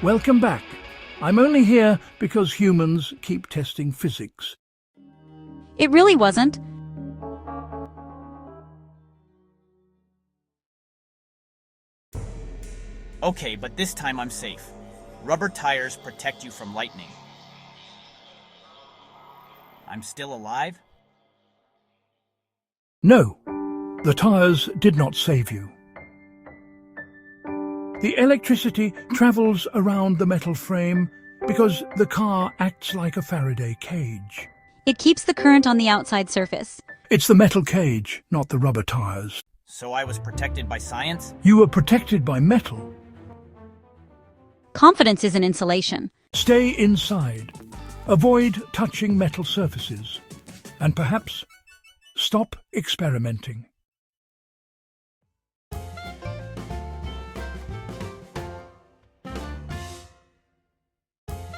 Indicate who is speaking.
Speaker 1: Welcome back. I'm only here because humans keep testing physics.
Speaker 2: It really wasn't.
Speaker 3: Okay, but this time I'm safe. Rubber tires protect you from lightning. I'm still alive?
Speaker 1: No, the tires did not save you. The electricity travels around the metal frame because the car acts like a Faraday cage.
Speaker 2: It keeps the current on the outside surface.
Speaker 1: It's the metal cage, not the rubber tires.
Speaker 3: So I was protected by science?
Speaker 1: You were protected by metal.
Speaker 2: Confidence is an insulation.
Speaker 1: Stay inside. Avoid touching metal surfaces. And perhaps stop experimenting.